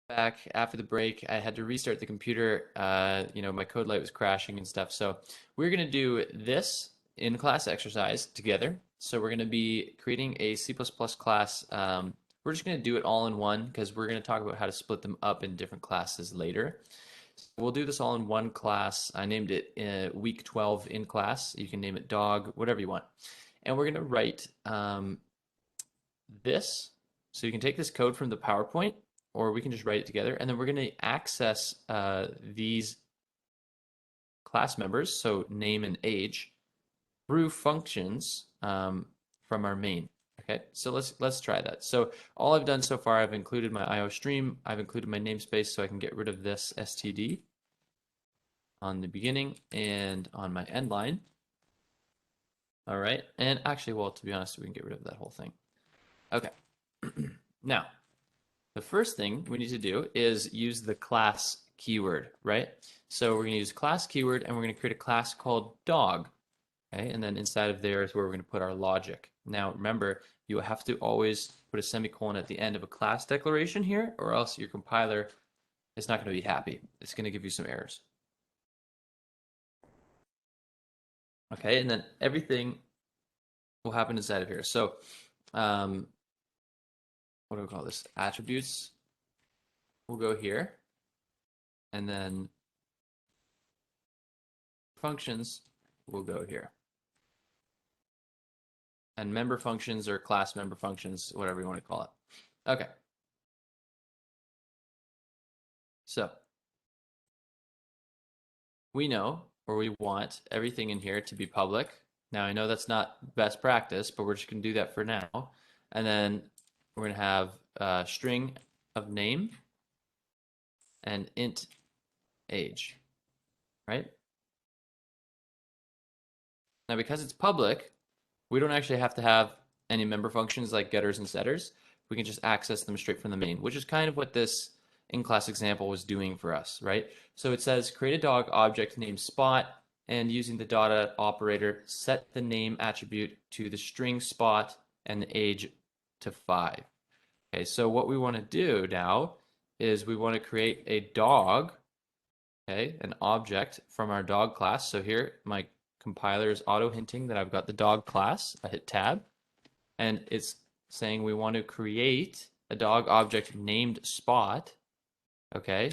Back after the break. I had to restart the computer. My code light was crashing and stuff. So we're going to do this in class exercise together. So we're going to be creating a C++ class. We're just going to do it all in one because we're going to talk about how to split them up in different classes later. We'll do this all in one class. I named it week 12 in class. You can name it dog, whatever you want. And we're going to write this. So you can take this code from the PowerPoint, or we can just write it together. And then we're going to access these class members, so name and age, through functions from our main. Okay, so let's try that. So all I've done so far, I've included my IO stream, I've included my namespace, so I can get rid of this std on the beginning and on my end line. All right, and actually, well, to be honest, we can get rid of that whole thing. Okay, now, the first thing we need to do is use the class keyword, right? So we're going to use class keyword, and we're going to create a class called dog. Okay, and then inside of there is where we're going to put our logic. Now, remember, you have to always put a semicolon at the end of a class declaration here, or else your compiler is not going to be happy. It's going to give you some errors. Okay, and then everything will happen inside of here. So, what do we call this? Attributes will go here, and then functions will go here. And member functions or class member functions, whatever you want to call it. Okay. So we know, or we want everything in here to be public. Now I know that's not best practice, but we're just going to do that for now. And then we're going to have a string of name and int age, right? Now because it's public, we don't actually have to have any member functions like getters and setters. We can just access them straight from the main, which is kind of what this in-class example was doing for us, right? So it says create a dog object named Spot, and using the dot operator, set the name attribute to the string Spot and the age to 5. Okay, so what we want to do now is we want to create a dog, okay, an object from our dog class. So here, my compiler is auto hinting that I've got the dog class. I hit tab, and it's saying we want to create a dog object named Spot, okay?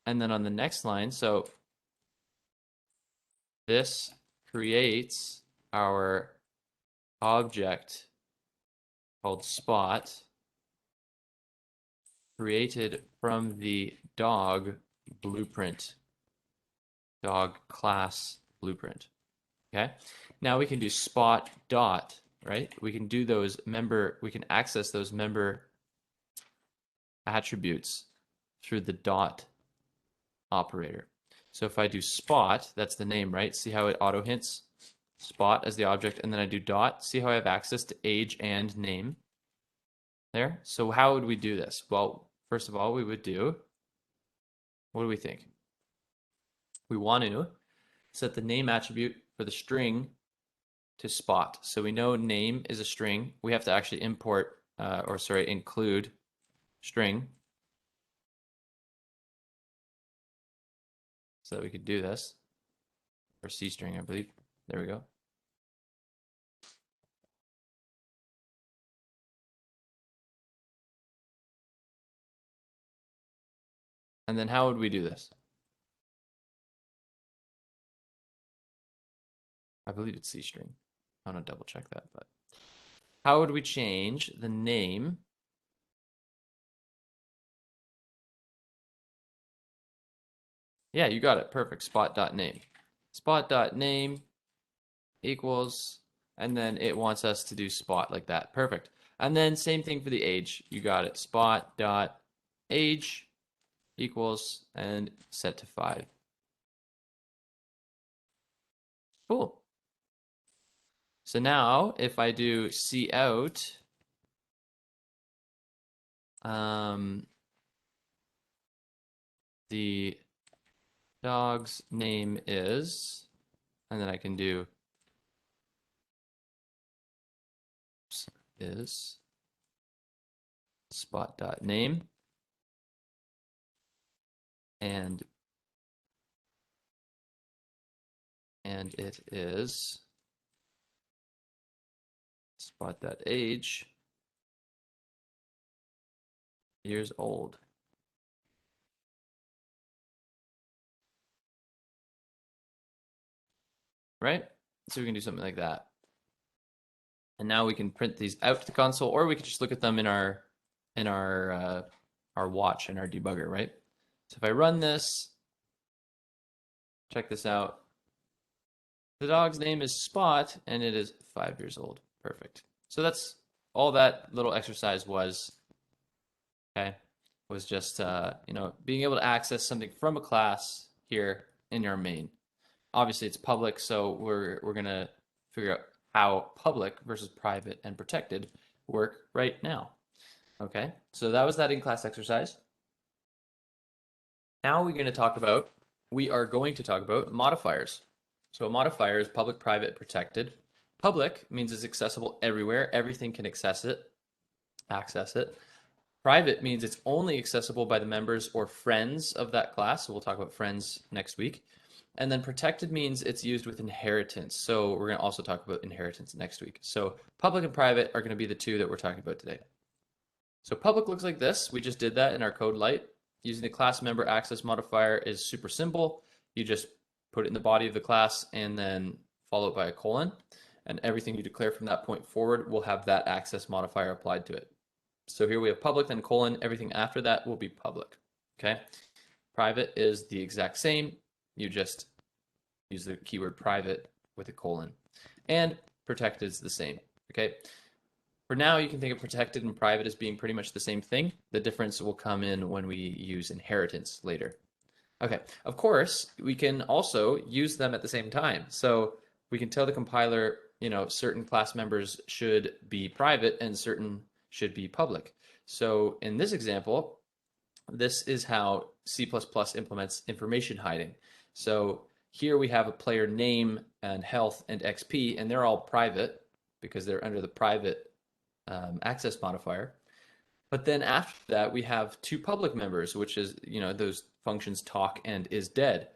And then on the next line, so this creates our object called Spot, created from the dog blueprint, dog class blueprint. Okay, now we can do spot dot, right? We can do those member, we can access those member attributes through the dot operator. So if I do spot, that's the name, right? See how it auto hints spot as the object, and then I do dot. See how I have access to age and name there? So how would we do this? Well, first of all, we would do, what do we think? We want to set the name attribute for the string to spot. So we know name is a string. We have to actually import, include string so that we could do this. Or C string, I believe. There we go. And then how would we do this? I believe it's C string. I'm gonna double check that, but how would we change the name? Yeah, you got it. Perfect. Spot.name. Spot.name equals, and then it wants us to do spot like that. Perfect. And then same thing for the age. You got it. Spot.age equals, and set to 5. Cool. So now if I do cout, the dog's name is, and then I can do is spot.name, and it is spot.age years old. Right? So we can do something like that. And now we can print these out to the console, or we can just look at them in our watch in our debugger, right? So if I run this, check this out. The dog's name is Spot, and it is 5 years old. Perfect. So that's all that little exercise was. Okay, was just being able to access something from a class here in your main. Obviously, it's public, so we're gonna figure out how public versus private and protected work right now. Okay, so that was that in-class exercise. Now we are going to talk about modifiers. So a modifier is public, private, protected. Public means it's accessible everywhere. Everything can access it. Private means it's only accessible by the members or friends of that class. So we'll talk about friends next week. And then protected means it's used with inheritance. So we're going to also talk about inheritance next week. So public and private are going to be the two that we're talking about today. So public looks like this. We just did that in our code light. Using the class member access modifier is super simple. You just put it in the body of the class and then follow it by a colon. And everything you declare from that point forward will have that access modifier applied to it. So here we have public, then colon. Everything after that will be public. Okay. Private is the exact same. You just use the keyword private with a colon. And protected is the same. Okay. For now, you can think of protected and private as being pretty much the same thing. The difference will come in when we use inheritance later. Okay, of course, we can also use them at the same time. So we can tell the compiler, certain class members should be private and certain should be public. So in this example, this is how C++ implements information hiding. So here we have a player name and health and XP, and they're all private because they're under the private access modifier. But then after that, we have two public members, which is, those functions talk and is dead.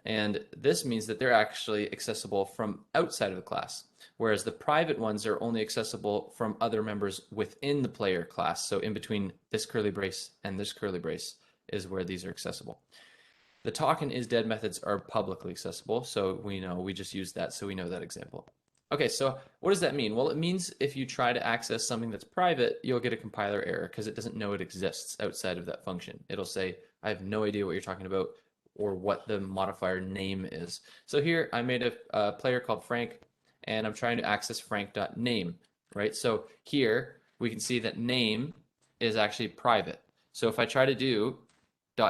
And this means that they're actually accessible from outside of the class, whereas the private ones are only accessible from other members within the player class. So in between this curly brace and this curly brace is where these are accessible. The talk and is dead methods are publicly accessible, so we just use that, so we know that example. Okay, so what does that mean? Well, it means if you try to access something that's private, you'll get a compiler error because it doesn't know it exists outside of that function. It'll say, I have no idea what you're talking about or what the modifier name is. So here I made a player called Frank, and I'm trying to access frank.name, right? So here we can see that name is actually private. So if I try to do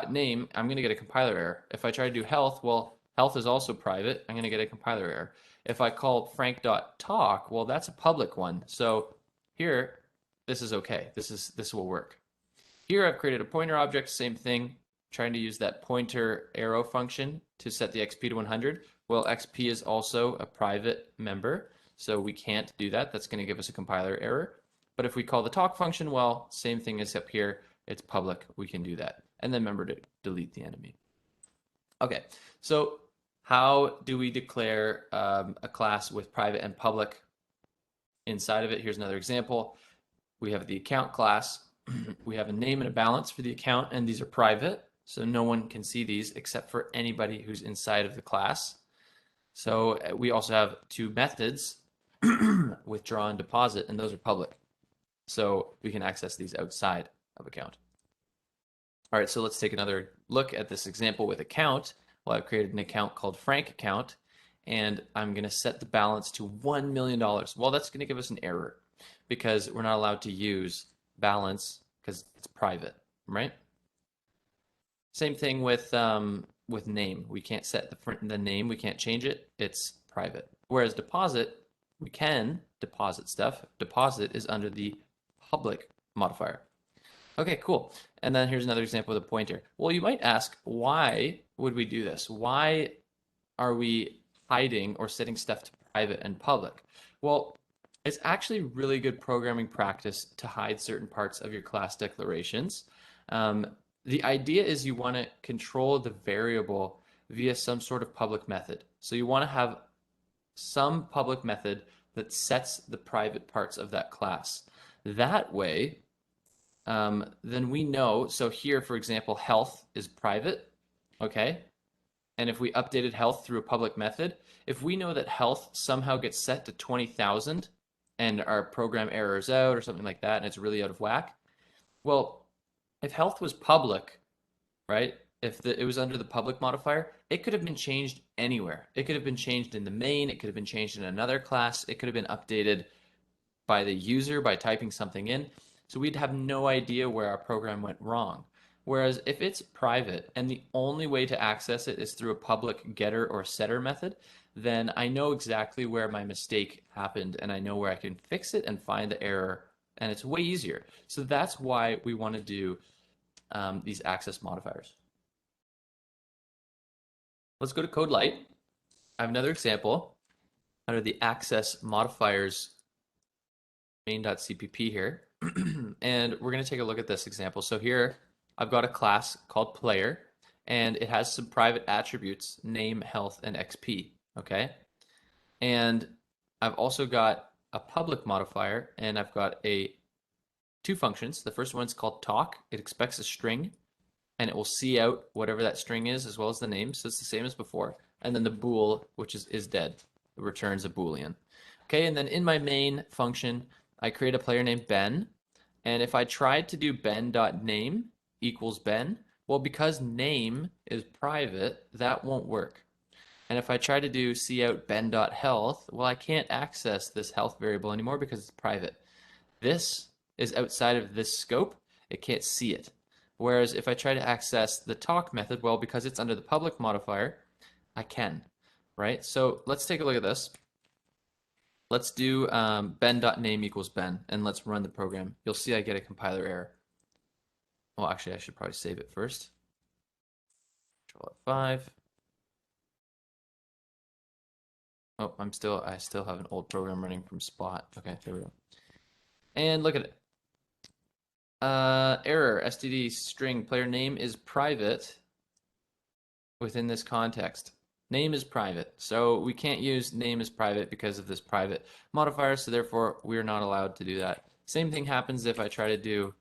.name, I'm going to get a compiler error. If I try to do health, well, health is also private. I'm going to get a compiler error. If I call frank.talk, well, that's a public one. So here, this is okay. This will work. Here I've created a pointer object, same thing, trying to use that pointer arrow function to set the XP to 100. Well, XP is also a private member, so we can't do that. That's going to give us a compiler error. But if we call the talk function, well, same thing as up here. It's public. We can do that. And then remember to delete the enemy. Okay, so how do we declare a class with private and public inside of it? Here's another example. We have the account class. We have a name and a balance for the account, and these are private, so no one can see these except for anybody who's inside of the class. So we also have two methods, withdraw and deposit, and those are public. So we can access these outside of account. All right, so let's take another look at this example with account. Well, I've created an account called Frank account, and I'm going to set the balance to $1 million. Well, that's going to give us an error because we're not allowed to use balance because it's private, right? Same thing with name. We can't set the name. We can't change it. It's private. Whereas deposit, we can deposit stuff. Deposit is under the public modifier. Okay, cool. And then here's another example with a pointer. Well, you might ask, why would we do this? Why are we hiding or setting stuff to private and public? Well, It's actually really good programming practice to hide certain parts of your class declarations. Um, the idea is you want to control the variable via some sort of public method. So you want to have some public method that sets the private parts of that class. That way, then we know, so here, for example, health is private, okay? And if we updated health through a public method, if we know that health somehow gets set to 20,000 and our program errors out or something like that and it's really out of whack, well, if health was public, right? It was under the public modifier, it could have been changed anywhere. It could have been changed in the main, it could have been changed in another class, it could have been updated by the user by typing something in. So we'd have no idea where our program went wrong. Whereas if it's private and the only way to access it is through a public getter or setter method, then I know exactly where my mistake happened and I know where I can fix it and find the error, and it's way easier. So that's why we want to do these access modifiers. Let's go to Code Light. I have another example under the access modifiers main.cpp here. And we're going to take a look at this example. So here I've got a class called player, and it has some private attributes, name, health, and XP. Okay. And I've also got a public modifier, and I've got two functions. The first one's called talk. It expects a string, and it will see out whatever that string is as well as the name. So it's the same as before. And then the bool, which is dead. It returns a boolean. Okay, and then in my main function, I create a player named Ben. And if I tried to do ben.name equals Ben, well, because name is private, that won't work. And if I try to do cout ben.health, well, I can't access this health variable anymore because it's private. This is outside of this scope. It can't see it. Whereas if I try to access the talk method, well, because it's under the public modifier, I can, right? So let's take a look at this. Let's do ben.name equals Ben, and let's run the program. You'll see I get a compiler error. Well, actually, I should probably save it first. Control F5. Oh, I still have an old program running from Spot. Okay, there we go. And look at it. Error, std string player name is private within this context. Name is private, so we can't use name is private because of this private modifier, so therefore we're not allowed to do that. Same thing happens if I try to do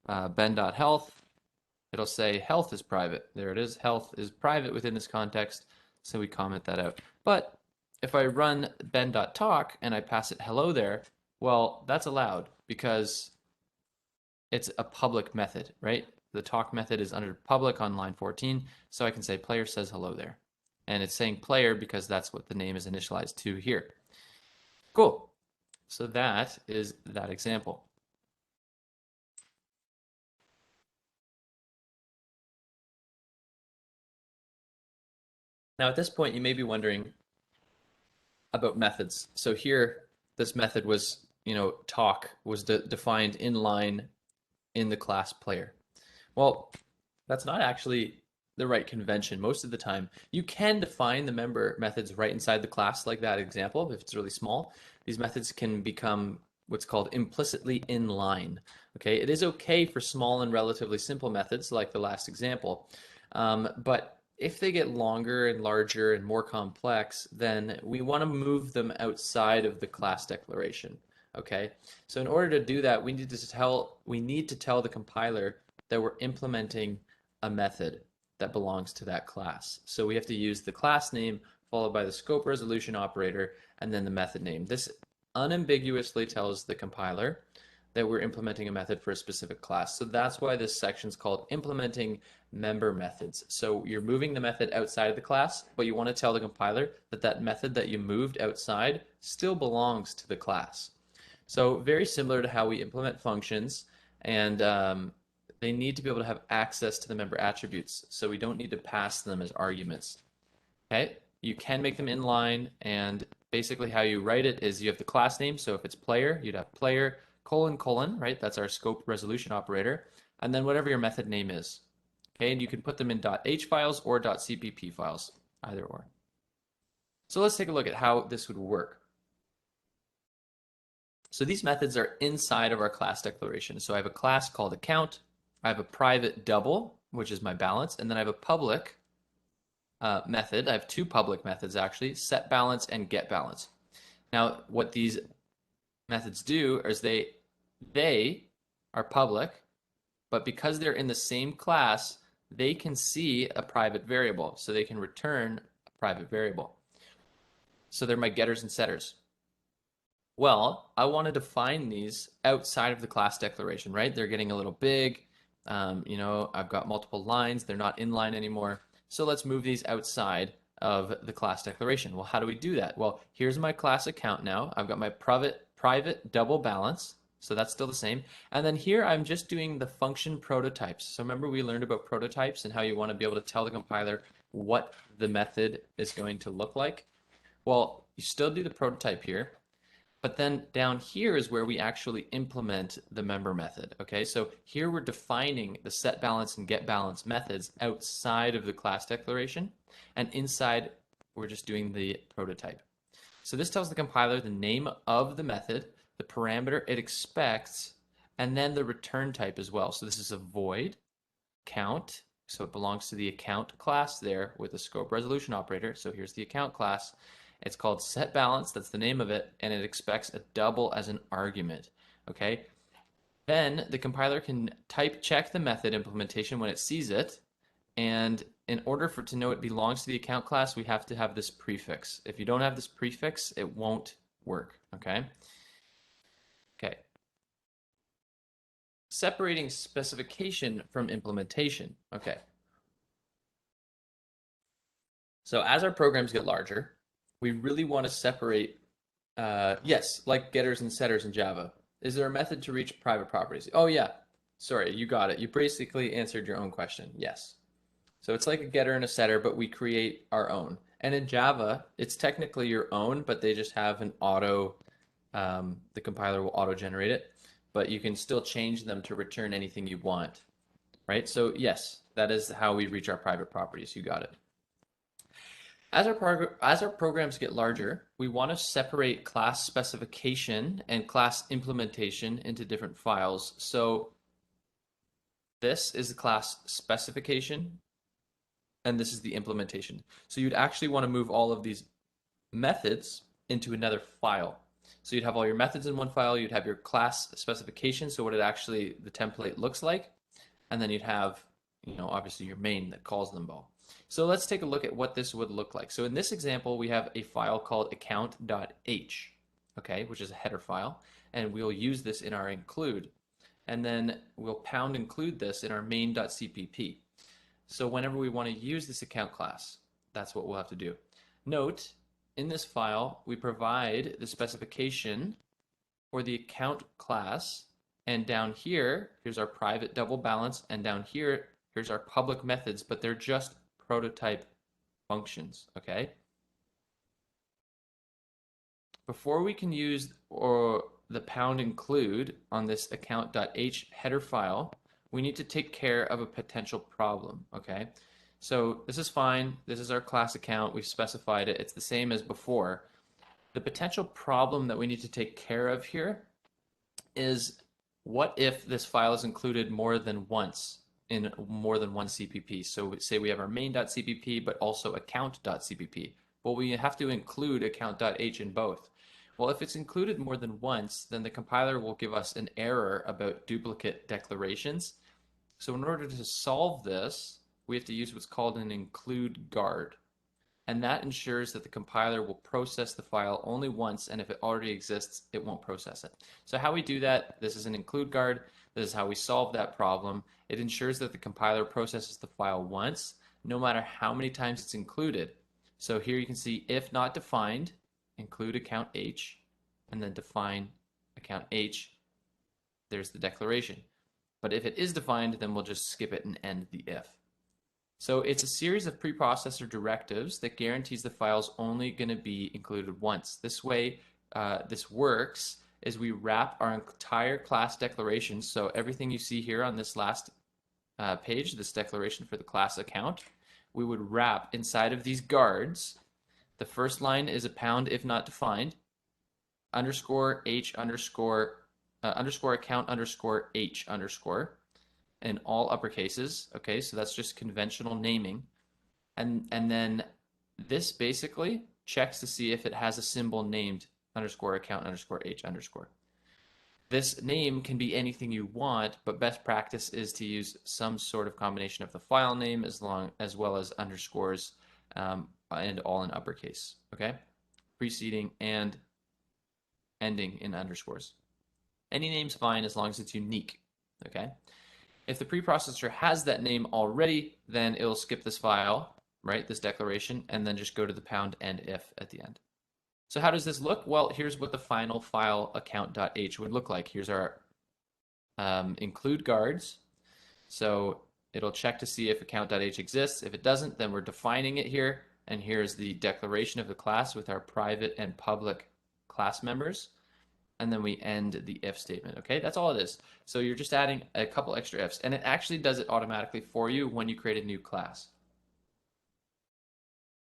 ben.health. It'll say health is private. There it is, health is private within this context, so we comment that out. But if I run ben.talk and I pass it hello there, well, that's allowed because it's a public method, right? The talk method is under public on line 14, so I can say player says hello there. And it's saying player because that's what the name is initialized to here. Cool. So that is that example. Now at this point, you may be wondering about methods. So here, this method was, talk was defined in line in the class player. Well, that's not actually the right convention most of the time. You can define the member methods right inside the class like that example if it's really small. These methods can become what's called implicitly in line. Okay, it is okay for small and relatively simple methods like the last example, but if they get longer and larger and more complex, then we want to move them outside of the class declaration. Okay, so in order to do that, we need to tell the compiler that we're implementing a method that belongs to that class. So we have to use the class name followed by the scope resolution operator and then the method name. This unambiguously tells the compiler that we're implementing a method for a specific class. So that's why this section is called implementing member methods. So you're moving the method outside of the class, but you want to tell the compiler that that method that you moved outside still belongs to the class. So very similar to how we implement functions, and they need to be able to have access to the member attributes, so we don't need to pass them as arguments. Okay, you can make them inline, and basically how you write it is you have the class name, so if it's player, you'd have player colon, right? That's our scope resolution operator, and then whatever your method name is. Okay, and you can put them in .h files or .cpp files, either or. So let's take a look at how this would work. So these methods are inside of our class declaration. So I have a class called account. I have a private double, which is my balance, and then I have a public method. I have two public methods actually, set balance and get balance. Now, what these methods do is they are public, but because they're in the same class, they can see a private variable, so they can return a private variable. So they're my getters and setters. Well, I want to define these outside of the class declaration, right? They're getting a little big. I've got multiple lines. They're not inline anymore. So let's move these outside of the class declaration. Well, how do we do that? Well, here's my class account now. I've got my private double balance. So that's still the same. And then here I'm just doing the function prototypes. So remember we learned about prototypes and how you want to be able to tell the compiler what the method is going to look like. Well, you still do the prototype here. But then down here is where we actually implement the member method, okay? So here we're defining the set balance and get balance methods outside of the class declaration, and inside we're just doing the prototype. So this tells the compiler the name of the method, the parameter it expects, and then the return type as well. So this is a void count, so it belongs to the account class there with the scope resolution operator. So here's the account class. It's called set balance, that's the name of it, and it expects a double as an argument, okay? Then the compiler can type check the method implementation when it sees it, and in order for it to know it belongs to the account class, we have to have this prefix. If you don't have this prefix, it won't work, okay? Okay. Separating specification from implementation, okay. So as our programs get larger, we really want to separate, yes, like getters and setters in Java. Is there a method to reach private properties? Oh yeah, sorry, you got it. You basically answered your own question, yes. So it's like a getter and a setter, but we create our own. And in Java, it's technically your own, but they just have an the compiler will auto-generate it, but you can still change them to return anything you want, right? So yes, that is how we reach our private properties. You got it. As our programs get larger, we want to separate class specification and class implementation into different files. So this is the class specification, and this is the implementation. So you'd actually want to move all of these methods into another file. So you'd have all your methods in one file, you'd have your class specification, so what the template looks like, and then you'd have, obviously your main that calls them all. So let's take a look at what this would look like. So in this example, we have a file called account.h, okay, which is a header file, and we'll use this in our include. And then we'll pound include this in our main.cpp. So whenever we want to use this account class, that's what we'll have to do. Note, in this file, we provide the specification for the account class, and down here, here's our private double balance, and down here, here's our public methods, but they're just prototype functions, okay? Before we can use the pound include on this account.h header file, we need to take care of a potential problem, okay? So this is fine. This is our class account. We've specified it. It's the same as before. The potential problem that we need to take care of here is what if this file is included more than once in more than one CPP. So say we have our main.cpp, but also account.cpp. Well, we have to include account.h in both. Well, if it's included more than once, then the compiler will give us an error about duplicate declarations. So in order to solve this, we have to use what's called an include guard. And that ensures that the compiler will process the file only once, and if it already exists, it won't process it. So how we do that, this is an include guard. This is how we solve that problem. It ensures that the compiler processes the file once, no matter how many times it's included. So here you can see if not defined, include account H, and then define account H. There's the declaration. But if it is defined, then we'll just skip it and end the if. So it's a series of preprocessor directives that guarantees the file's only going to be included once. This way, this works is we wrap our entire class declaration. So everything you see here on this last page, this declaration for the class account, we would wrap inside of these guards. The first line is a pound if not defined. underscore H underscore account underscore H underscore in all uppercases. Okay, so that's just conventional naming. And then this basically checks to see if it has a symbol named underscore account underscore H underscore. This name can be anything you want, but best practice is to use some sort of combination of the file name as well as underscores and all in uppercase, okay? Preceding and ending in underscores. Any name's fine as long as it's unique, okay? If the preprocessor has that name already, then it'll skip this file, right, this declaration, and then just go to the pound and if at the end. So how does this look? Well, here's what the final file account.h would look like. Here's our include guards. So it'll check to see if account.h exists. If it doesn't, then we're defining it here. And here's the declaration of the class with our private and public class members. And then we end the if statement, okay? That's all it is. So you're just adding a couple extra ifs, and it actually does it automatically for you when you create a new class.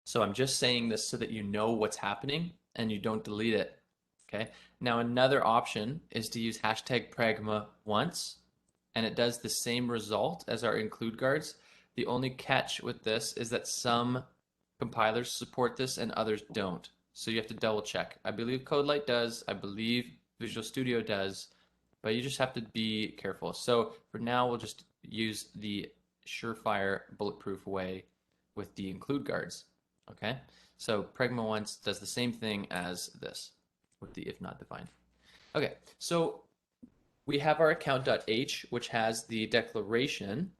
So I'm just saying this so that you know what's happening and you don't delete it, okay? Now another option is to use hashtag pragma once, and it does the same result as our include guards. The only catch with this is that some compilers support this and others don't. So you have to double check. I believe CodeLight does, I believe Visual Studio does, but you just have to be careful. So for now, we'll just use the surefire bulletproof way with the include guards, okay? So pragma once does the same thing as this with the if not defined. Okay, so we have our account.h, which has the declaration,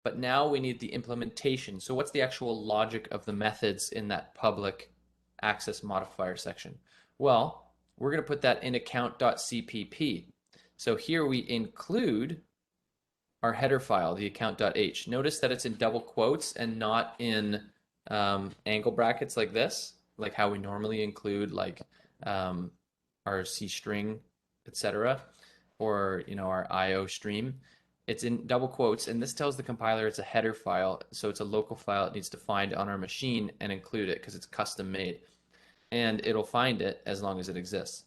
but now we need the implementation. So what's the actual logic of the methods in that public access modifier section? Well, we're going to put that in account.cpp. So here we include our header file, the account.h. Notice that it's in double quotes and not in angle brackets like this, like how we normally include like our C string, etc., or our IO stream. It's in double quotes, and this tells the compiler it's a header file, so it's a local file it needs to find on our machine and include it because it's custom made. And it'll find it as long as it exists.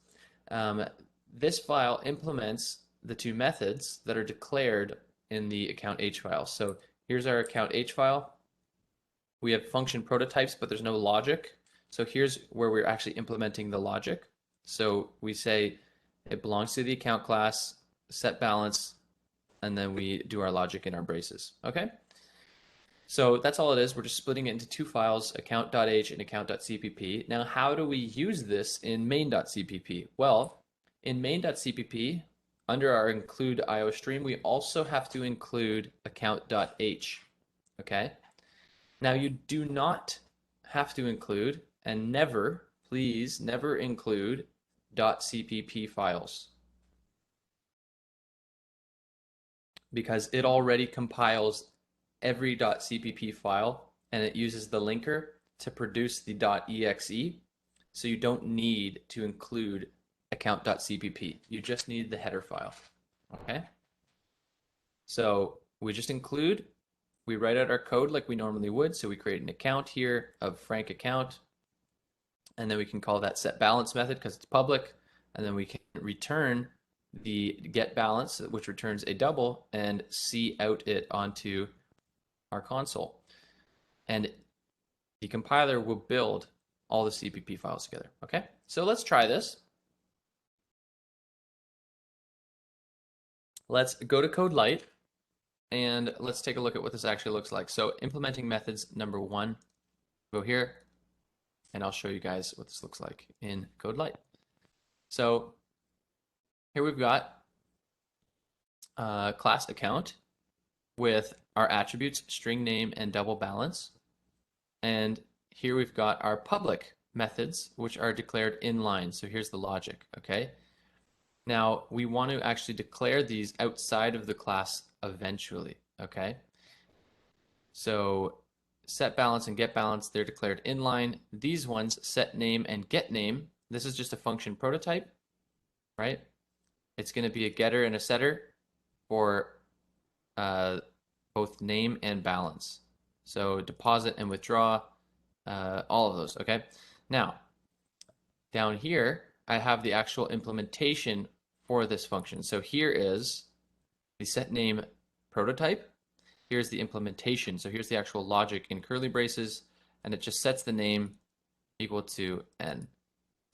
This file implements the two methods that are declared in the account H file. So here's our account H file. We have function prototypes, but there's no logic. So here's where we're actually implementing the logic. So we say it belongs to the account class, set balance, and then we do our logic in our braces, okay? So that's all it is. We're just splitting it into two files, account.h and account.cpp. Now, how do we use this in main.cpp? Well, in main.cpp, under our include IO stream, we also have to include account.h, okay? Now, you do not have to include, and never, please, never include .cpp files, because it already compiles every .cpp file, and it uses the linker to produce the .exe, so you don't need to include account.cpp. You just need the header file, okay? So we just include, we write out our code like we normally would, so we create an account here of Frank account, and then we can call that set balance method because it's public, and then we can return the get balance, which returns a double, and see out it onto our console. And the compiler will build all the CPP files together, okay? So let's try this. Let's go to CodeLight, and let's take a look at what this actually looks like. So implementing methods number 1, go here, and I'll show you guys what this looks like in CodeLight. So here we've got a class account with our attributes, string name, and double balance. And here we've got our public methods, which are declared inline. So here's the logic, okay? Now, we want to actually declare these outside of the class eventually, okay? So set balance and get balance, they're declared inline. These ones, set name and get name, this is just a function prototype, right? It's going to be a getter and a setter for both name and balance. So deposit and withdraw, all of those, okay? Now, down here, I have the actual implementation for this function. So here is the set name prototype. Here's the implementation. So here's the actual logic in curly braces, and it just sets the name equal to n.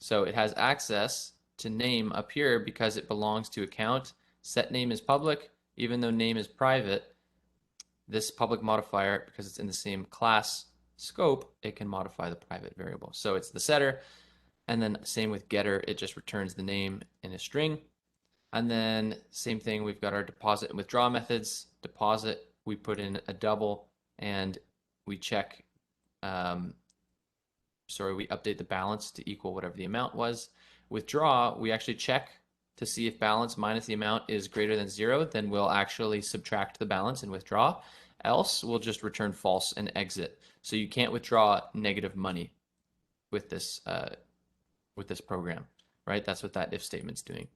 So it has access to name up here because it belongs to account. Set name is public, even though name is private. This public modifier, because it's in the same class scope, it can modify the private variable. So it's the setter, and then same with getter, it just returns the name in a string. And then same thing, we've got our deposit and withdraw methods. Deposit, we put in a double, and we check, we update the balance to equal whatever the amount was. Withdraw, we actually check to see if balance minus the amount is greater than 0, then we'll actually subtract the balance and withdraw. Else, we'll just return false and exit. So you can't withdraw negative money with this program, right? That's what that if statement's doing.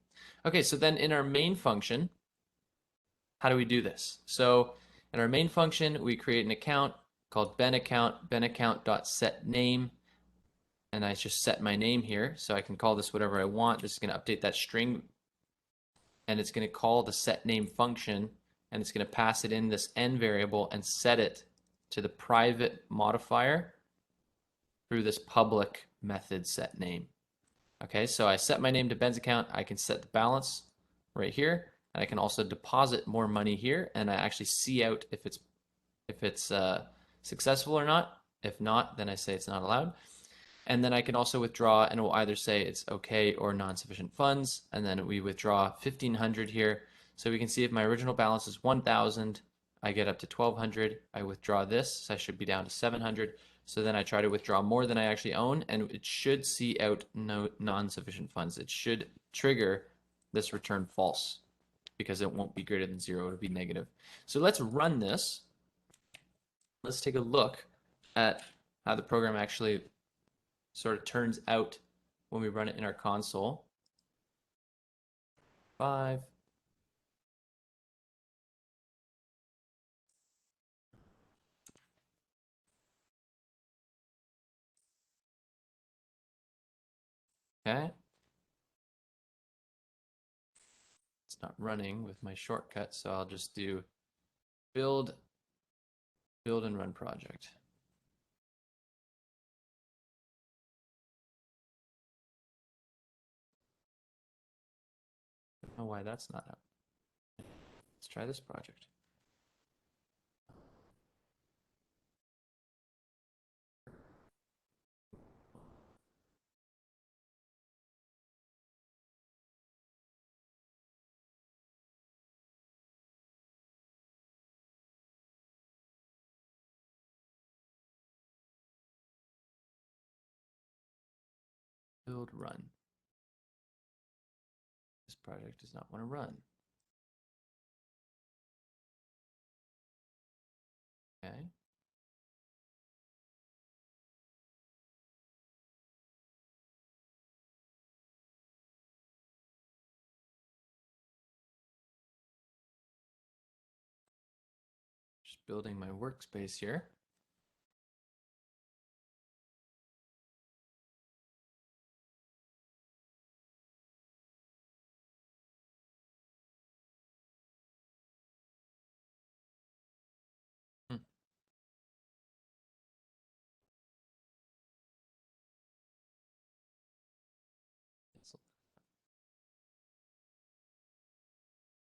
Okay, so then in our main function, how do we do this? So in our main function, we create an account called benaccount.setName, and I just set my name here, so I can call this whatever I want. This is going to update that string, and it's going to call the setName function, and it's going to pass it in this n variable and set it to the private modifier through this public method setName. Okay, so I set my name to Ben's account. I can set the balance right here, and I can also deposit more money here, and I actually see out if it's successful or not. If not, then I say it's not allowed. And then I can also withdraw, and it will either say it's okay or non-sufficient funds, and then we withdraw 1,500 here. So we can see if my original balance is 1,000, I get up to 1,200. I withdraw this, so I should be down to 700. So then I try to withdraw more than I actually own, and it should see out no non-sufficient funds. It should trigger this return false because it won't be greater than 0. It'll be negative. So let's run this. Let's take a look at how the program actually sort of turns out when we run it in our console. 5. Okay. It's not running with my shortcut, so I'll just do build and run project. I don't know why that's not up. Let's try this project. Build, run. This project does not want to run. Okay. Just building my workspace here. Hmm.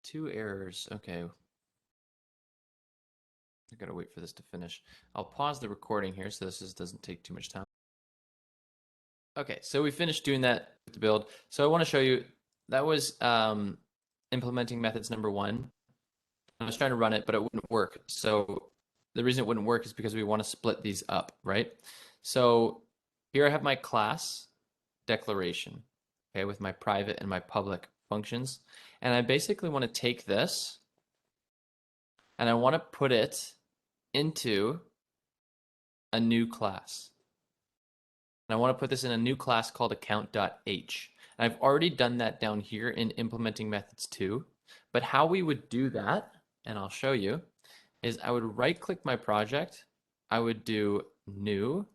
2 errors. Okay. I gotta wait for this to finish. I'll pause the recording here so this doesn't take too much time. Okay, so we finished doing that with the build. So I want to show you, that was implementing methods number 1. I was trying to run it, but it wouldn't work. So the reason it wouldn't work is because we want to split these up, right? So here I have my class declaration, okay, with my private and my public functions. And I basically want to take this and I want to put it into a new class. And I want to put this in a new class called account.h. And I've already done that down here in implementing methods 2. But how we would do that, and I'll show you, is I would right click my project. I would do new.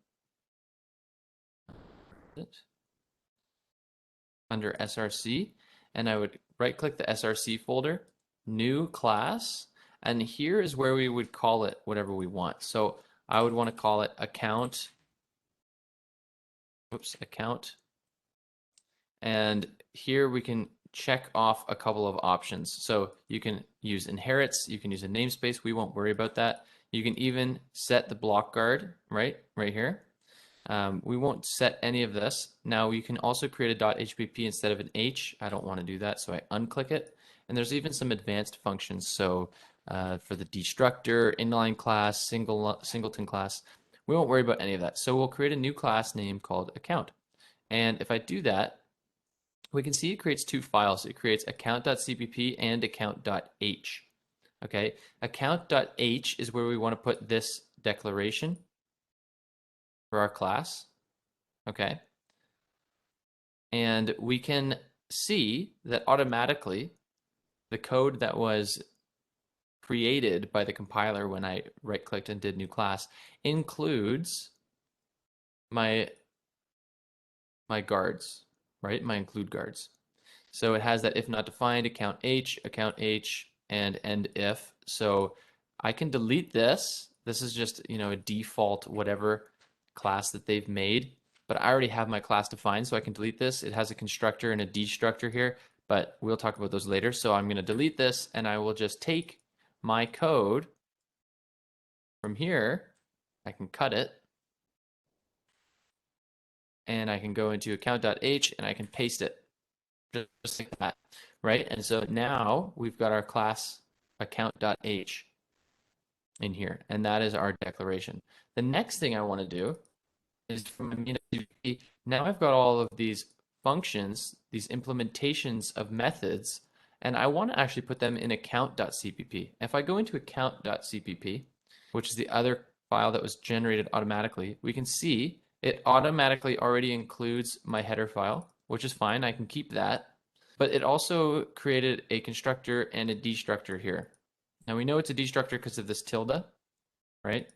under src, and I would right click the src folder, new class, and here is where we would call it whatever we want. So I would want to call it account, account, and here we can check off a couple of options. So you can use inherits, you can use a namespace, we won't worry about that. You can even set the block guard right here. We won't set any of this. Now you can also create a .hpp instead of an H. I don't want to do that, so I unclick it. And there's even some advanced functions. So for the Destructor, inline class, singleton class, we won't worry about any of that. So we'll create a new class name called account. And if I do that, we can see it creates two files. It creates account.cpp and account.h. Okay, account.h is where we want to put this declaration for our class. Okay, and we can see that automatically the code that was created by the compiler when I right-clicked and did new class includes my guards, right? My include guards. So it has that if not defined, account H, and end if. So I can delete this. This is just, a default whatever class that they've made, but I already have my class defined, so I can delete this. It has a constructor and a destructor here, but we'll talk about those later. So I'm going to delete this, and I will just take my code from here. I can cut it, and I can go into account.h, and I can paste it just like that, right? And so now we've got our class account.h in here, and that is our declaration. The next thing I want to do is from my main CVP, now I've got all of these functions, these implementations of methods, and I want to actually put them in account.cpp. If I go into account.cpp, which is the other file that was generated automatically, we can see it automatically already includes my header file, which is fine. I can keep that. But it also created a constructor and a destructor here. Now we know it's a destructor because of this tilde, right?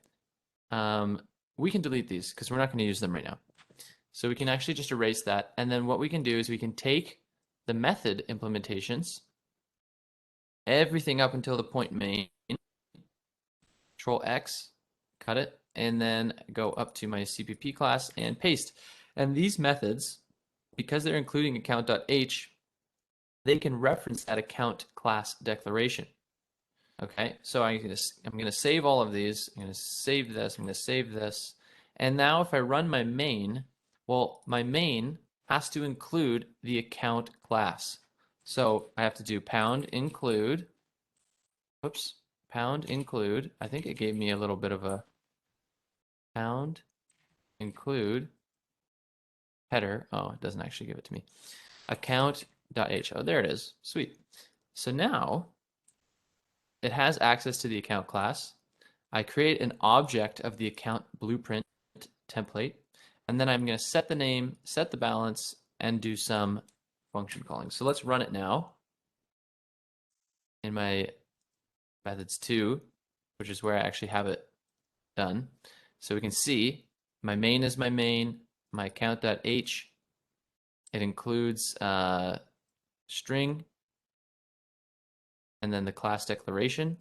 We can delete these because we're not going to use them right now. So we can actually just erase that. And then what we can do is we can take the method implementations, everything up until the point main, Control X, cut it, and then go up to my CPP class and paste. And these methods, because they're including account.h, they can reference that account class declaration. Okay, so I'm going to save all of these. I'm going to save this. I'm going to save this. And now if I run my main, well, my main has to include the account class. So I have to do pound include, pound include. I think it gave me a little bit of a pound include header. Oh, it doesn't actually give it to me. Account.h. Oh, there it is. Sweet. So now it has access to the account class. I create an object of the account blueprint template, and then I'm going to set the name, set the balance, and do some function calling. So let's run it now in my methods 2, which is where I actually have it done. So we can see my main is my main, my account.h, it includes string, and then the class declaration, and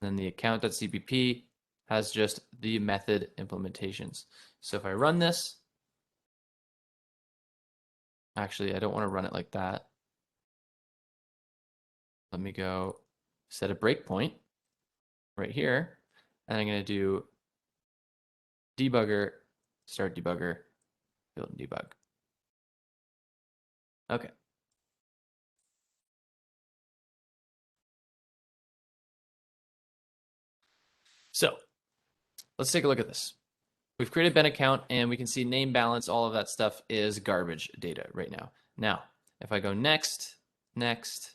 then the account.cpp has just the method implementations. So if I run this, actually I don't want to run it like that. Let me go set a breakpoint right here, and I'm going to do debugger, start debugger, build and debug. Okay. So let's take a look at this. We've created Ben account, and we can see name, balance, all of that stuff is garbage data right now. Now, if I go next, next,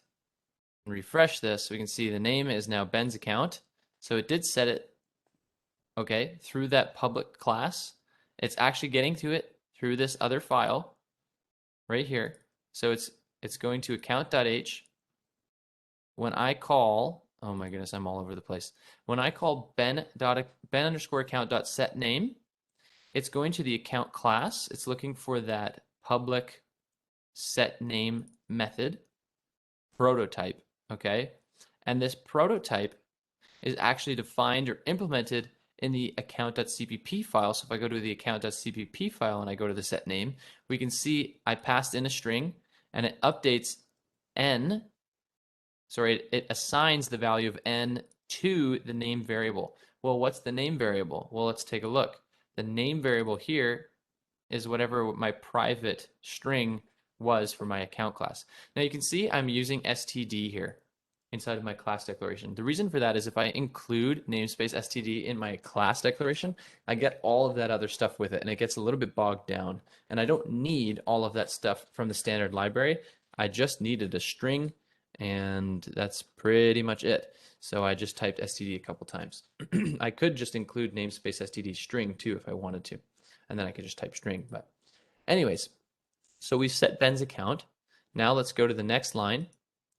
and refresh this, we can see the name is now Ben's account. So it did set it, okay, through that public class. It's actually getting to it through this other file right here. So it's going to account.h. When I call, oh my goodness, I'm all over the place. When I call ben_account.setName, it's going to the account class. It's looking for that public set name method prototype, okay? And this prototype is actually defined or implemented in the account.cpp file. So if I go to the account.cpp file and I go to the set name, we can see I passed in a string and it updates n, it assigns the value of n to the name variable. Well, what's the name variable? Well, let's take a look. The name variable here is whatever my private string was for my account class. Now you can see I'm using std here inside of my class declaration. The reason for that is if I include namespace std in my class declaration, I get all of that other stuff with it, and it gets a little bit bogged down. And I don't need all of that stuff from the standard library. I just needed a string, and that's pretty much it. So I just typed std a couple times. I could just include namespace std string too if I wanted to, and then I could just type string. But anyways, so we've set Ben's account. Now let's go to the next line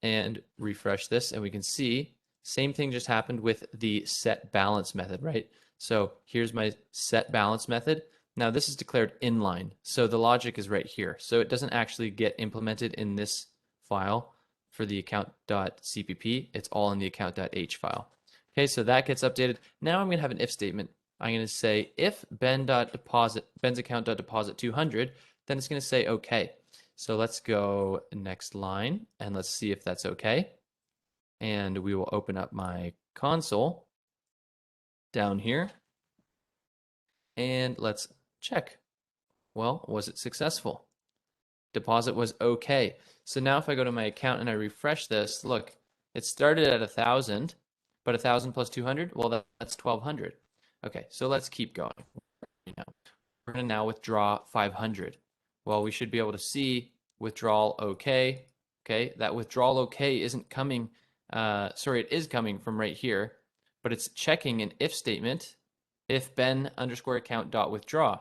and refresh this, and we can see same thing just happened with the set balance method, right? So here's my set balance method. Now this is declared inline, so the logic is right here. So it doesn't actually get implemented in this file for the account.cpp. It's all in the account.h file. Okay, so that gets updated. Now I'm going to have an if statement. I'm going to say if Ben's account.deposit 200, then it's going to say okay. So let's go next line and let's see if that's okay. And we will open up my console down here and let's check. Well, was it successful? Deposit was okay. So now if I go to my account and I refresh this, look, it started at 1,000, but 1,000 plus 200, well, that's 1,200. Okay, so let's keep going. We're going to now withdraw 500. Well, we should be able to see withdrawal okay. Okay, that withdrawal okay isn't coming, it is coming from right here, but it's checking an if statement, if Ben underscore account dot withdraw.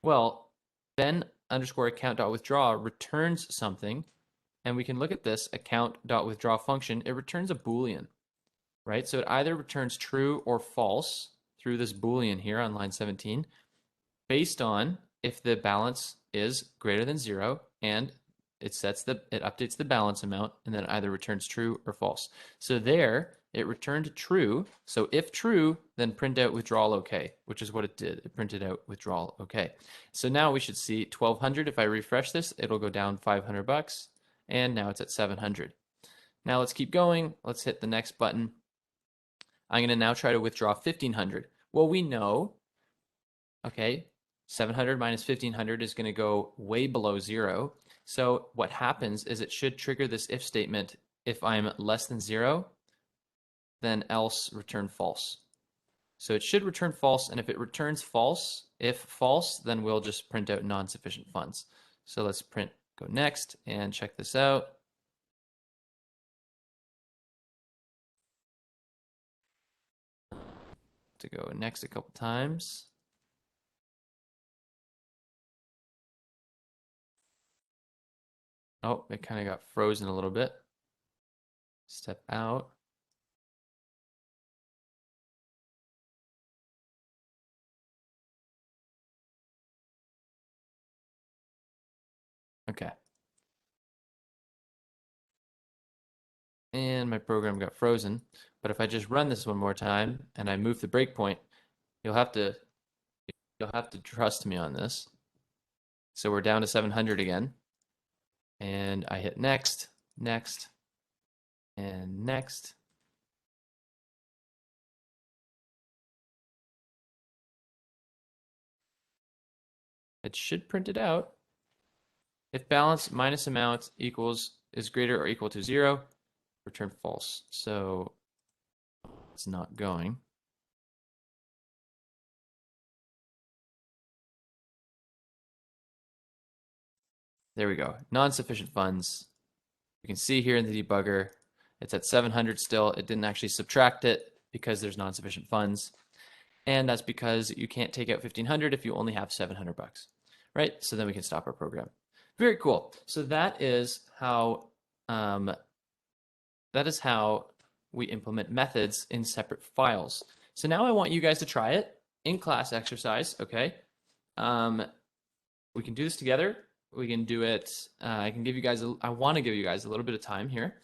Well, Ben underscore account dot withdraw returns something, and we can look at this account dot withdraw function. It returns a Boolean, right? So it either returns true or false through this Boolean here on line 17, based on if the balance is greater than 0 and it updates the balance amount, and then it either returns true or false. So there it returned true. So if true, then print out withdrawal okay, which is what it did. It printed out withdrawal okay. So now we should see 1,200. If I refresh this, it'll go down $500, and now it's at 700. Now let's keep going. Let's hit the next button. I'm going to now try to withdraw 1,500. Well, we know, okay, 700 minus 1,500 is going to go way below 0. So what happens is it should trigger this if statement. If I'm less than 0, then else return false. So it should return false, and if it returns false, if false, then we'll just print out non-sufficient funds. So let's go next and check this out. To go next a couple times. Oh, it kind of got frozen a little bit. Step out. Okay. And my program got frozen. But if I just run this one more time and I move the breakpoint, you'll have to trust me on this. So we're down to 700 again. And I hit next, next, and next. It should print it out. If balance minus amount is greater or equal to 0, return false. So it's not going. There we go. Non-sufficient funds. You can see here in the debugger, it's at 700 still. It didn't actually subtract it because there's non-sufficient funds. And that's because you can't take out 1,500 if you only have $700, right? So then we can stop our program. Very cool. So that is how we implement methods in separate files. So now I want you guys to try it in class exercise, okay? We can do this together. we can do it. I can give you guys, I want to give you guys a little bit of time here.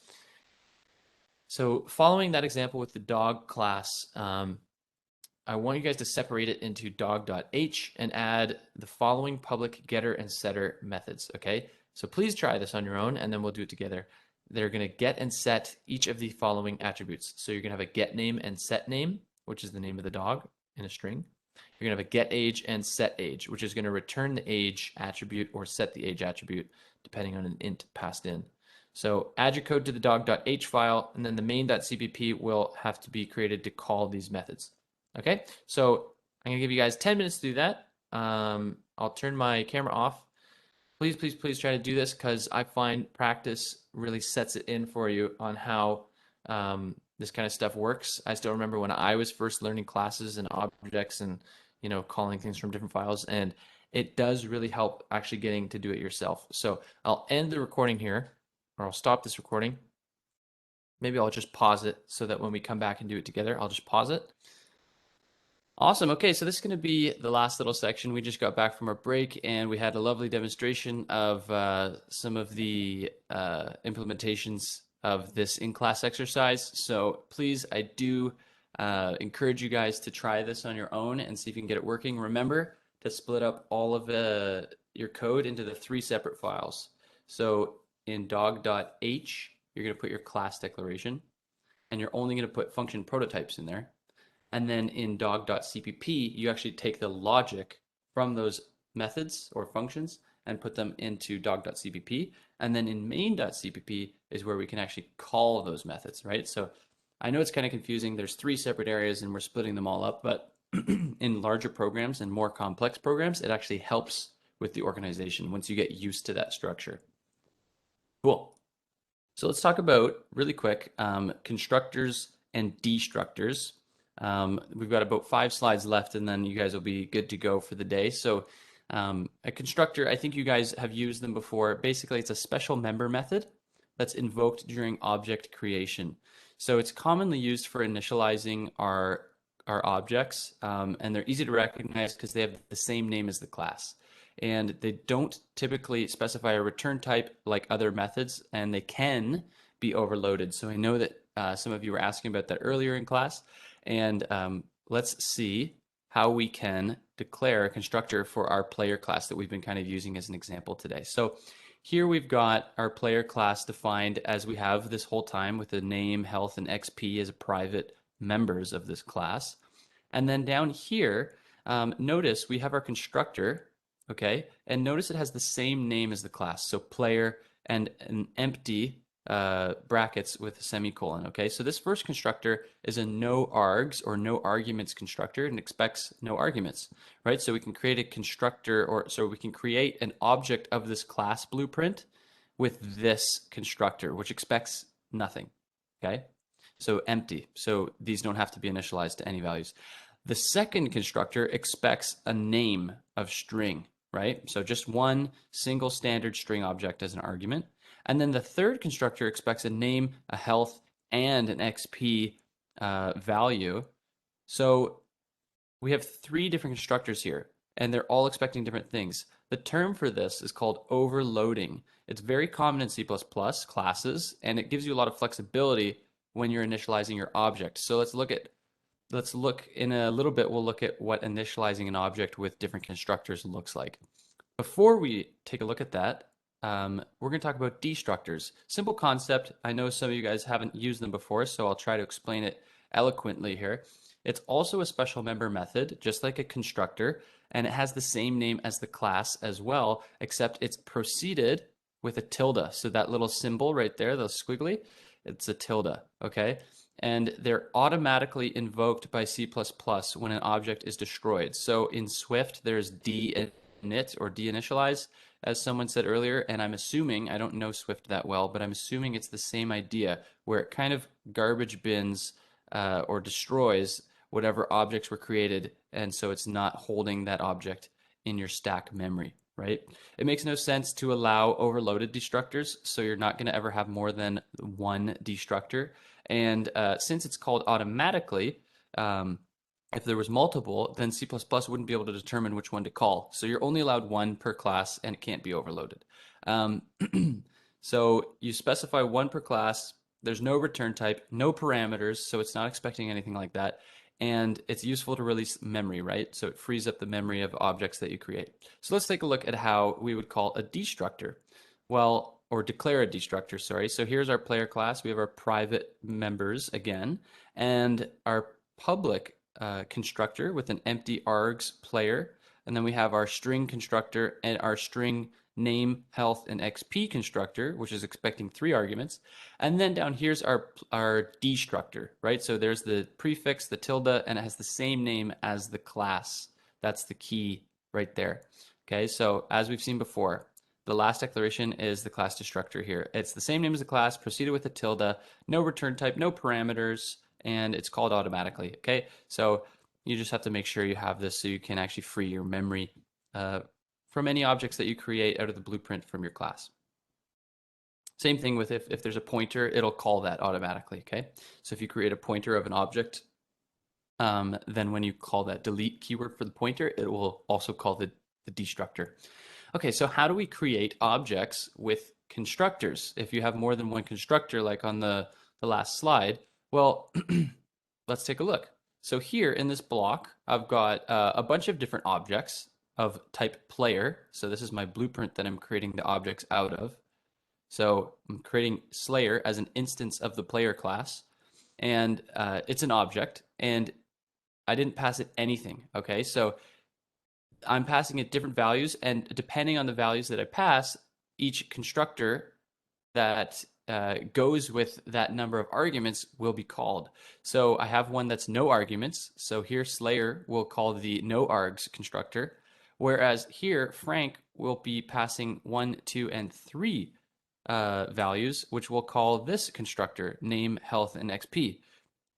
So following that example with the dog class, I want you guys to separate it into dog.h and add the following public getter and setter methods, okay? So please try this on your own, and then we'll do it together. They're going to get and set each of the following attributes. So you're going to have a get name and set name, which is the name of the dog in a string. You're going to have a get age and set age, which is going to return the age attribute or set the age attribute, depending on an int passed in. So add your code to the dog.h file, and then the main.cpp will have to be created to call these methods. Okay, so I'm gonna give you guys 10 minutes to do that. I'll turn my camera off. Please, please, please try to do this because I find practice really sets it in for you on how this kind of stuff works. I still remember when I was first learning classes and objects and calling things from different files, and it does really help actually getting to do it yourself. So I'll end the recording here, or I'll stop this recording. Maybe I'll just pause it so that when we come back and do it together, I'll just pause it. Awesome. Okay, so this is going to be the last little section. We just got back from our break, and we had a lovely demonstration of some of the implementations of this in-class exercise. So please, I do encourage you guys to try this on your own and see if you can get it working. Remember to split up all of your code into the 3 separate files. So in dog.h, you're going to put your class declaration, and you're only going to put function prototypes in there. And then in dog.cpp, you actually take the logic from those methods or functions and put them into dog.cpp. And then in main.cpp is where we can actually call those methods, right? So I know it's kind of confusing. There's 3 separate areas and we're splitting them all up, but in larger programs and more complex programs, it actually helps with the organization once you get used to that structure. Cool. So let's talk about, really quick, constructors and destructors. We've got about 5 slides left, and then you guys will be good to go for the day. So a constructor, I think you guys have used them before. Basically, it's a special member method that's invoked during object creation. So it's commonly used for initializing our objects, and they're easy to recognize because they have the same name as the class. And they don't typically specify a return type like other methods, and they can be overloaded. So I know that some of you were asking about that earlier in class. And let's see how we can declare a constructor for our player class that we've been kind of using as an example today. So here we've got our player class defined as we have this whole time with the name, health, and XP as private members of this class. And then down here, notice we have our constructor, okay? And notice it has the same name as the class. So player and an empty brackets with a semicolon, okay? So this first constructor is a no args or no arguments constructor and expects no arguments, right? So we can create a constructor, or so we can create an object of this class blueprint with this constructor, which expects nothing, okay? So empty. So these don't have to be initialized to any values. The second constructor expects a name of string, right? So just one single standard string object as an argument. And then the third constructor expects a name, a health, and an XP value. So we have 3 different constructors here, and they're all expecting different things. The term for this is called overloading. It's very common in C++ classes, and it gives you a lot of flexibility when you're initializing your object. So let's look in a little bit, we'll look at what initializing an object with different constructors looks like. Before we take a look at that, we're going to talk about destructors. Simple concept. I know some of you guys haven't used them before, so I'll try to explain it eloquently here. It's also a special member method, just like a constructor, and it has the same name as the class as well, except it's preceded with a tilde. So that little symbol right there, the squiggly, it's a tilde, okay? And they're automatically invoked by C++ when an object is destroyed. So in Swift, there's d'init or deinitialize, as someone said earlier, and I'm assuming, I don't know Swift that well, but I'm assuming it's the same idea, where it kind of garbage bins or destroys whatever objects were created, and so it's not holding that object in your stack memory, right? It makes no sense to allow overloaded destructors, so you're not going to ever have more than one destructor. And since it's called automatically, If there was multiple, then C++ wouldn't be able to determine which one to call. So you're only allowed one per class, and it can't be overloaded. Um, so you specify one per class. There's no return type, no parameters, so it's not expecting anything like that. And it's useful to release memory, right? So it frees up the memory of objects that you create. So let's take a look at how we would call a destructor. Well, or declare a destructor, sorry. So here's our player class. We have our private members again, and our public constructor with an empty args player. And then we have our string constructor and our string name, health, and XP constructor, which is expecting 3 arguments. And then down here's our destructor, right? So there's the prefix, the tilde, and it has the same name as the class. That's the key right there. Okay, so as we've seen before, the last declaration is the class destructor here. It's the same name as the class, proceeded with a tilde, no return type, no parameters, and it's called automatically. Okay, so you just have to make sure you have this so you can actually free your memory from any objects that you create out of the blueprint from your class. Same thing with if there's a pointer, it'll call that automatically. Okay, so if you create a pointer of an object, then when you call that delete keyword for the pointer, it will also call the destructor. Okay, so how do we create objects with constructors? If you have more than one constructor, like on the last slide, well, let's take a look. So here in this block, I've got a bunch of different objects of type player. So this is my blueprint that I'm creating the objects out of. So I'm creating Slayer as an instance of the player class, and it's an object, and I didn't pass it anything. Okay, so I'm passing it different values, and depending on the values that I pass, each constructor that goes with that number of arguments will be called. So I have one that's no arguments. So here Slayer will call the no args constructor, whereas here Frank will be passing 1, 2, and 3 values, which we'll call this constructor, name, health, and XP.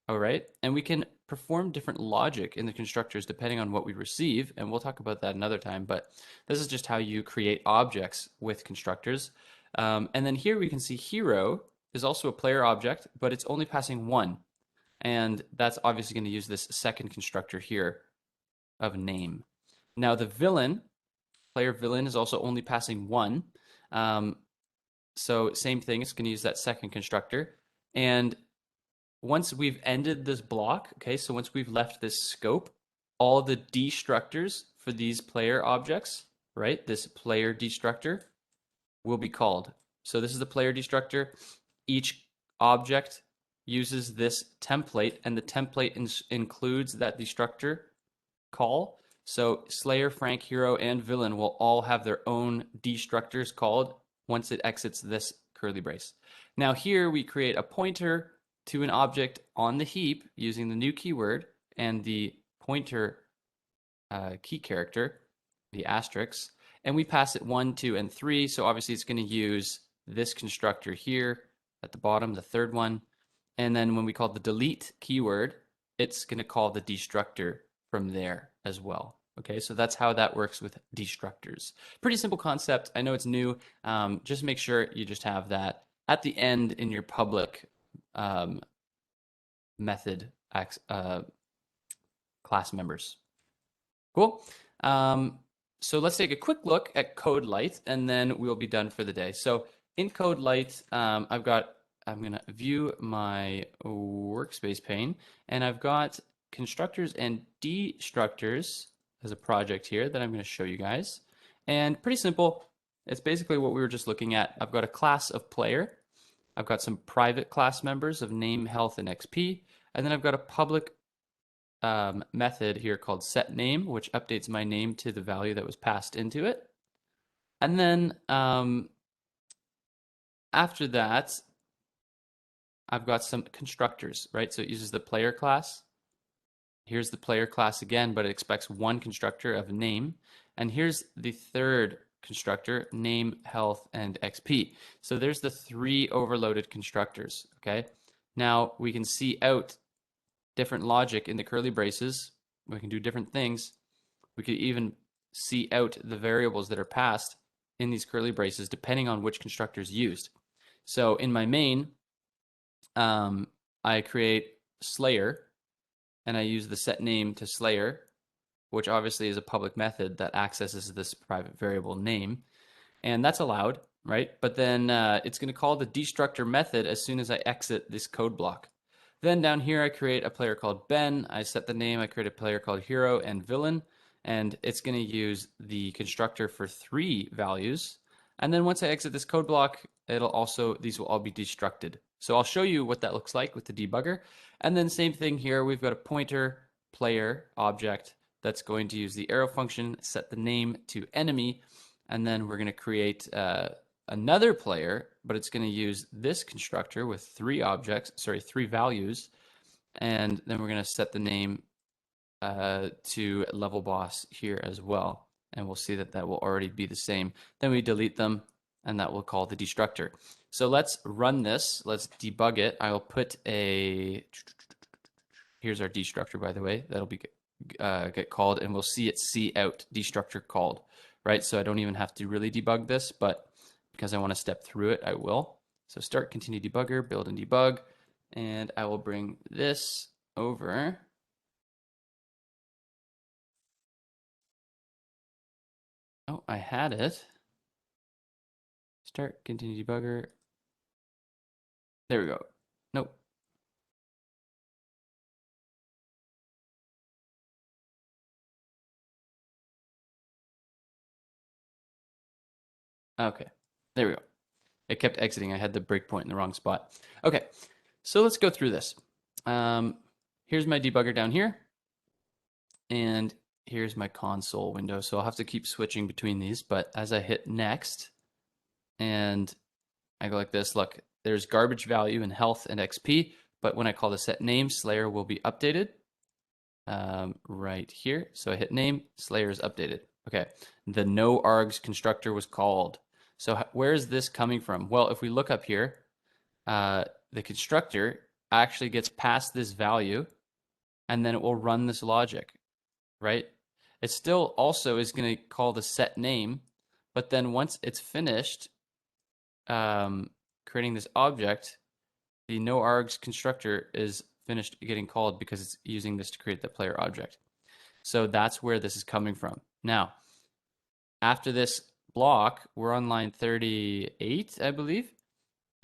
All right, and we can perform different logic in the constructors depending on what we receive, and we'll talk about that another time, but this is just how you create objects with constructors. And then here we can see hero is also a player object, but it's only passing 1, and that's obviously going to use this second constructor here of name. Now the villain, player villain, is also only passing 1, so same thing, it's going to use that second constructor. And once we've ended this block, okay, so once we've left this scope, all the destructors for these player objects, right, this player destructor will be called. So this is the player destructor. Each object uses this template, and the template includes that destructor call. So Slayer, Frank, Hero, and Villain will all have their own destructors called once it exits this curly brace. Now here we create a pointer to an object on the heap using the new keyword and the pointer key character, the asterisk, and we pass it 1, 2, and 3. So obviously it's going to use this constructor here at the bottom, the third one. And then when we call the delete keyword, it's going to call the destructor from there as well. Okay, so that's how that works with destructors. Pretty simple concept. I know it's new. Just make sure you just have that at the end in your public method class members. Cool. So let's take a quick look at CodeLite, and then we'll be done for the day. So in CodeLite, I'm going to view my workspace pane, and I've got Constructors and Destructors as a project here that I'm going to show you guys. And pretty simple. It's basically what we were just looking at. I've got a class of player. I've got some private class members of name, health, and XP. And then I've got a public method here called setName, which updates my name to the value that was passed into it. And then after that, I've got some constructors, right? So it uses the player class. Here's the player class again, but it expects 1 constructor of name. And here's the third constructor, name, health, and XP. So there's the 3 overloaded constructors, okay? Now we can see out different logic in the curly braces. We can do different things. We could even see out the variables that are passed in these curly braces depending on which constructor is used. So in my main, I create Slayer, and I use the set name to Slayer, which obviously is a public method that accesses this private variable name, and that's allowed, right? But then it's going to call the destructor method as soon as I exit this code block. Then down here, I create a player called Ben. I set the name. I create a player called hero and villain, and it's going to use the constructor for 3 values. And then once I exit this code block, these will all be destructed. So I'll show you what that looks like with the debugger. And then same thing here, we've got a pointer player object that's going to use the arrow function, set the name to enemy, and then we're going to create another player, but it's going to use this constructor with 3 values, and then we're going to set the name to level boss here as well, and we'll see that that will already be the same. Then we delete them, and that will call the destructor. So let's run this. Let's debug it. I'll put a. Here's our destructor, by the way. That'll be get called, and we'll see it cout destructor called. Right, so I don't even have to really debug this, but because I want to step through it, I will. So start, continue debugger, build and debug, and I will bring this over. Oh, I had it. Start, continue debugger. There we go. Nope. Okay, there we go. It kept exiting. I had the breakpoint in the wrong spot. Okay, so let's go through this. Here's my debugger down here, and here's my console window. So I'll have to keep switching between these, but as I hit next, and I go like this, look, there's garbage value in health and XP, but when I call the set name, Slayer will be updated right here. So I hit name, Slayer is updated. Okay, the no args constructor was called. So where is this coming from? Well, if we look up here, the constructor actually gets past this value, and then it will run this logic, right? It still also is going to call the set name, but then once it's finished creating this object, the no args constructor is finished getting called because it's using this to create the player object. So that's where this is coming from. Now, after this block, we're on line 38, I believe.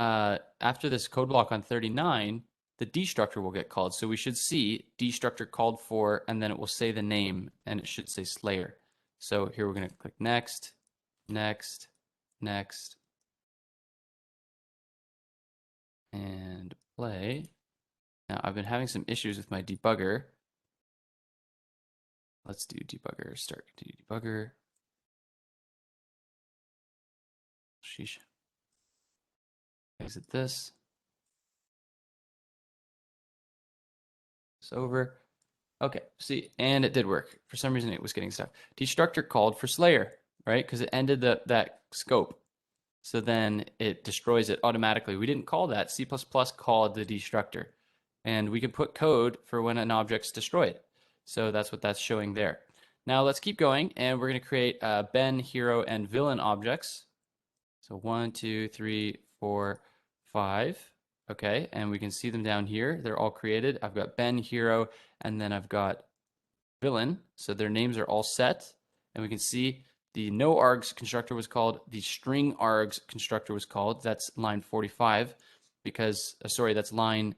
After this code block on 39, the destructor will get called. So we should see destructor called for, and then it will say the name, and it should say Slayer. So here we're going to click next, next, next, and play. Now I've been having some issues with my debugger. Let's do debugger, start, continue debugger. Sheesh. Exit this. It's over. Okay, see, and it did work. For some reason, it was getting stuck. Destructor called for Slayer, right? Because it ended that scope. So then it destroys it automatically. We didn't call that. C++ called the destructor. And we can put code for when an object's destroyed. So that's what that's showing there. Now let's keep going, and we're going to create Ben, hero, and villain objects. So 1, 2, 3, 4, 5. Okay, and we can see them down here. They're all created. I've got Ben, hero, and then I've got villain. So their names are all set. And we can see the no args constructor was called. The string args constructor was called. That's line 45 because, sorry, that's line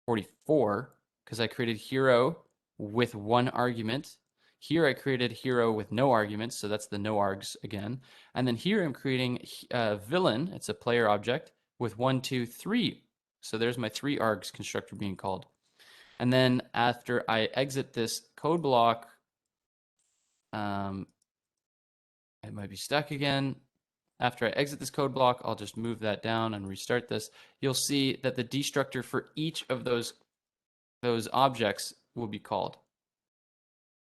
44 because I created hero with 1 argument. Here I created hero with no arguments, so that's the no args again. And then here I'm creating villain. It's a player object with 1, 2, 3. So there's my 3 args constructor being called. And then after I exit this code block, it might be stuck again. After I exit this code block, I'll just move that down and restart this. You'll see that the destructor for each of those objects will be called.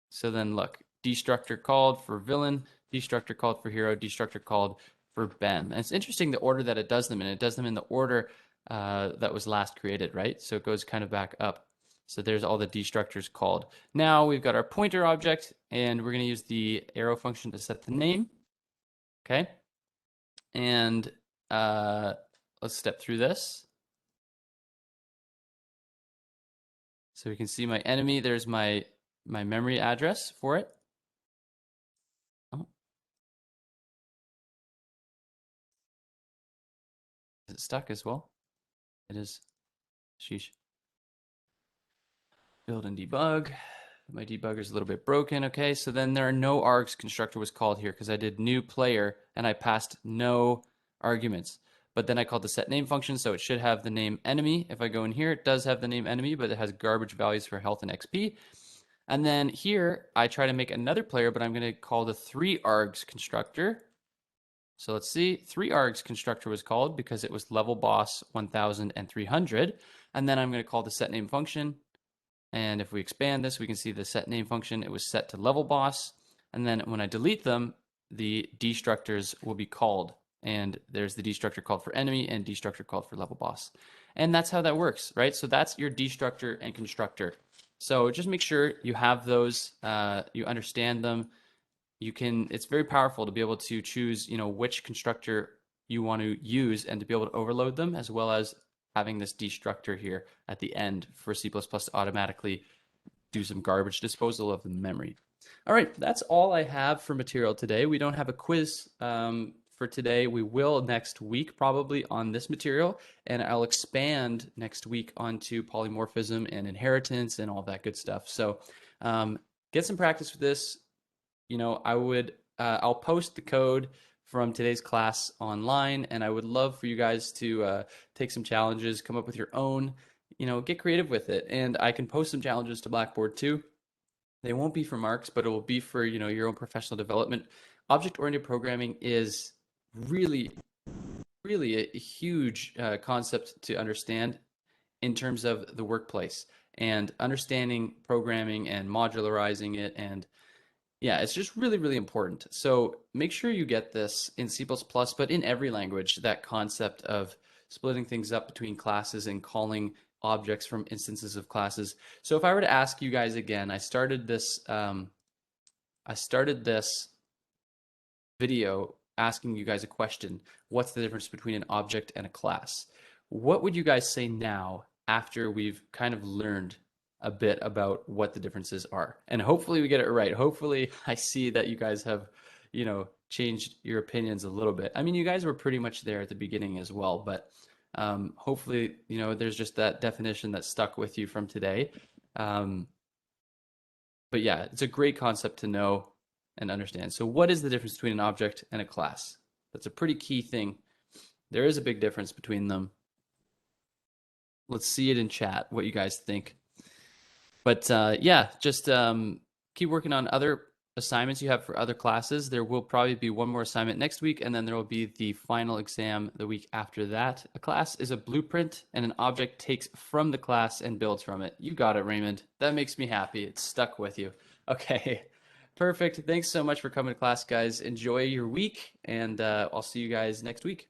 So then look, destructor called for villain, destructor called for hero, destructor called for Ben. And it's interesting the order that it does them in. It does them in the order that was last created, right? So it goes kind of back up. So there's all the destructors called. Now we've got our pointer object, and we're going to use the arrow function to set the name. Okay. And let's step through this. So we can see my enemy. There's my memory address for it. Oh, is it stuck as well? It is. Sheesh. Build and debug. My debugger's a little bit broken. Okay, so then there are no args constructor was called here because I did new player and I passed no arguments. But then I called the set name function, so it should have the name enemy. If I go in here, it does have the name enemy, but it has garbage values for health and XP. And then here, I try to make another player, but I'm going to call the 3args constructor. So let's see, 3args constructor was called because it was level boss 1300. And then I'm going to call the set name function. And if we expand this, we can see the set name function, it was set to level boss. And then when I delete them, the destructors will be called. And there's the destructor called for enemy and destructor called for level boss. And that's how that works, right? So that's your destructor and constructor. So just make sure you have those, you understand them. It's very powerful to be able to choose, which constructor you want to use and to be able to overload them, as well as having this destructor here at the end for C++ to automatically do some garbage disposal of the memory. All right, that's all I have for material today. We don't have a quiz for today. We will next week probably on this material, and I'll expand next week onto polymorphism and inheritance and all that good stuff. So get some practice with this. I'll post the code from today's class online, and I would love for you guys to take some challenges, come up with your own, get creative with it. And I can post some challenges to Blackboard too. They won't be for marks, but it will be for, your own professional development. Object-oriented programming is really, really a huge concept to understand in terms of the workplace, and understanding programming and modularizing it, and yeah, it's just really, really important. So make sure you get this in C++, but in every language, that concept of splitting things up between classes and calling objects from instances of classes. So if I were to ask you guys again, I started this video asking you guys a question. What's the difference between an object and a class? What would you guys say now after we've kind of learned a bit about what the differences are? And hopefully we get it right. Hopefully I see that you guys have, changed your opinions a little bit. I mean, you guys were pretty much there at the beginning as well, but hopefully, there's just that definition that stuck with you from today. But yeah, it's a great concept to know and understand. So what is the difference between an object and a class? That's a pretty key thing. There is a big difference between them. Let's see it in chat, what you guys think. But yeah, just keep working on other assignments you have for other classes. There will probably be one more assignment next week, and then there will be the final exam the week after that. A class is a blueprint, and an object takes from the class and builds from it. You got it, Raymond. That makes me happy. It's stuck with you. Okay, perfect. Thanks so much for coming to class, guys. Enjoy your week, and I'll see you guys next week.